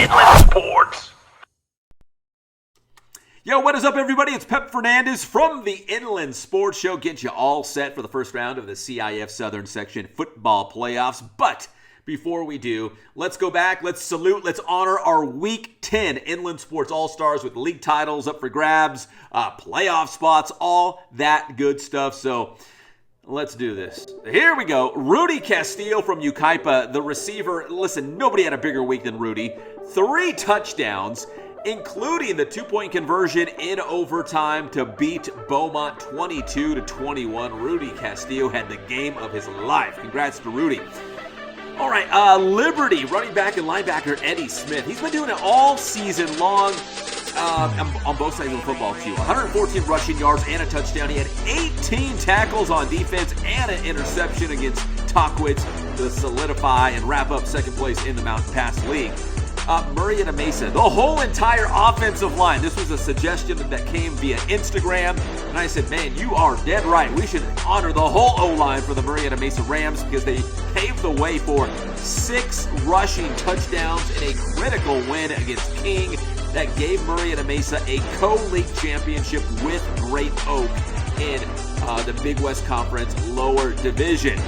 Inland Sports. Yo, what is up, everybody? It's Pep Fernandez from the Inland Sports Show. Get you all set for the first round of the CIF Southern Section football playoffs. But before we do, let's go back, let's salute, let's honor our Week 10 Inland Sports All-Stars with league titles up for grabs, playoff spots, all that good stuff. So let's do this. Here we go. Rudy Castillo from Yucaipa, the receiver. Listen, nobody had a bigger week than Rudy. 3 touchdowns, including the 2-point conversion in overtime to beat Beaumont 22-21. Rudy Castillo had the game of his life. Congrats to Rudy. All right, Liberty running back and linebacker Eddie Smith. He's been doing it all season long on both sides of the football too. 114 rushing yards and a touchdown. He had 18 tackles on defense and an interception against Tockwitz to solidify and wrap up second place in the Mountain Pass League. Murrieta Mesa, the whole entire offensive line. This was a suggestion that came via Instagram, and I said, man, you are dead right. We should honor the whole O-line for the Murrieta Mesa Rams because they paved the way for 6 rushing touchdowns in a critical win against King that gave Murrieta Mesa a co-league championship with Great Oak in the Big West Conference lower division.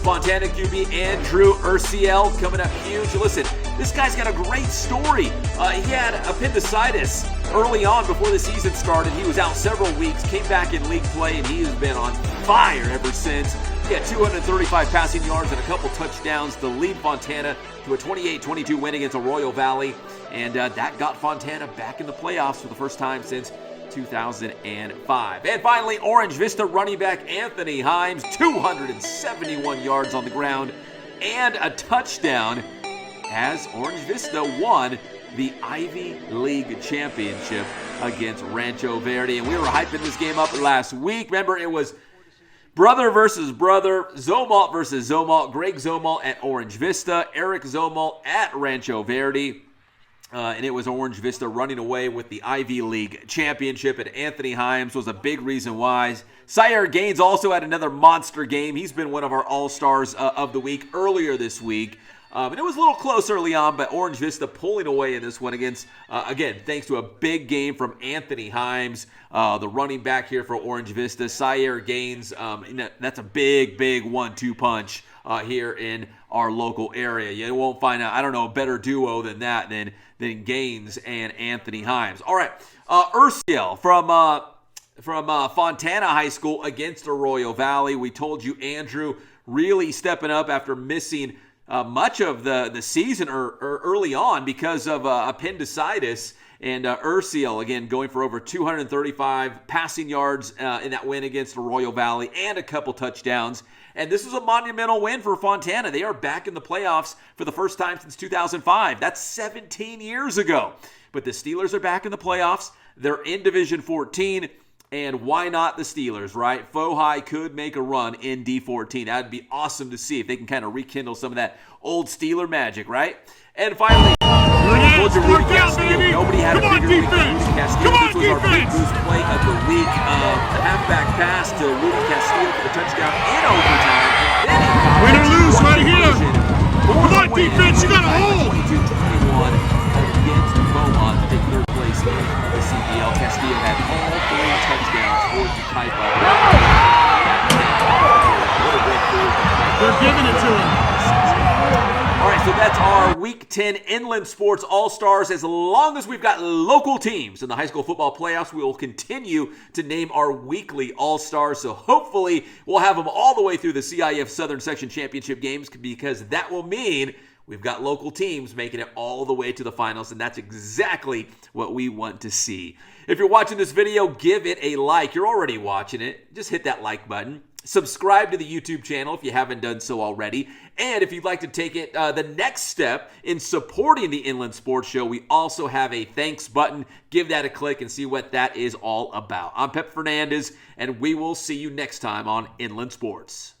Fontana QB Andrew Urciel coming up huge. Listen, this guy's got a great story. He had appendicitis early on before the season started. He was out several weeks, came back in league play, and he has been on fire ever since. He had 235 passing yards and a couple touchdowns to lead Fontana to a 28-22 win against Arroyo Valley, and that got Fontana back in the playoffs for the first time since 2005. And finally, Orange Vista running back Anthony Hymes, 271 yards on the ground and a touchdown as Orange Vista won the Ivy League Championship against Rancho Verde. And we were hyping this game up last week. Remember, it was brother versus brother, Zomalt versus Zomalt, Greg Zomalt at Orange Vista, Eric Zomalt at Rancho Verde. And it was Orange Vista running away with the Ivy League Championship, and Anthony Hymes was a big reason why. Sire Gaines also had another monster game. He's been one of our All-Stars of the week earlier this week. And it was a little close early on, but Orange Vista pulling away in this one against, again, thanks to a big game from Anthony Hymes, the running back here for Orange Vista. Sire Gaines, that's a big 1-2 punch here in our local area. You won't find a better duo than that than Gaines and Anthony Hymes. All right, Urciel from Fontana High School against Arroyo Valley. We told you Andrew really stepping up after missing much of the season early on because of appendicitis. And Urciel, again, going for over 235 passing yards in that win against Arroyo Valley and a couple touchdowns. And this is a monumental win for Fontana. They are back in the playoffs for the first time since 2005. That's 17 years ago. But the Steelers are back in the playoffs. They're in Division 14. And why not the Steelers, right? Fohi could make a run in D14. That would be awesome to see if they can kind of rekindle some of that old Steeler magic, right? And finally, Rudy Castillo. Nobody had a bigger week than Rudy Castillo. This was our big boost play of the week. A halfback pass to Rudy Castillo for the touchdown in overtime. And then he caught win or lose right here. Come on, defense, you got to hold. 22-21 against Beaumont to take third place in the CBL. Castillo had all 3 touchdowns for Yucaipa. What a win for Yucaipa. They're giving it to him. All right, so that's our Week 10 Inland Sports All-Stars. As long as we've got local teams in the high school football playoffs, we will continue to name our weekly All-Stars. So hopefully we'll have them all the way through the CIF Southern Section Championship games because that will mean we've got local teams making it all the way to the finals, and that's exactly what we want to see. If you're watching this video, give it a like. You're already watching it. Just hit that like button. Subscribe to the YouTube channel if you haven't done so already. And if you'd like to take it the next step in supporting the Inland Sports Show, we also have a thanks button. Give that a click and see what that is all about. I'm Pep Fernandez, and we will see you next time on Inland Sports.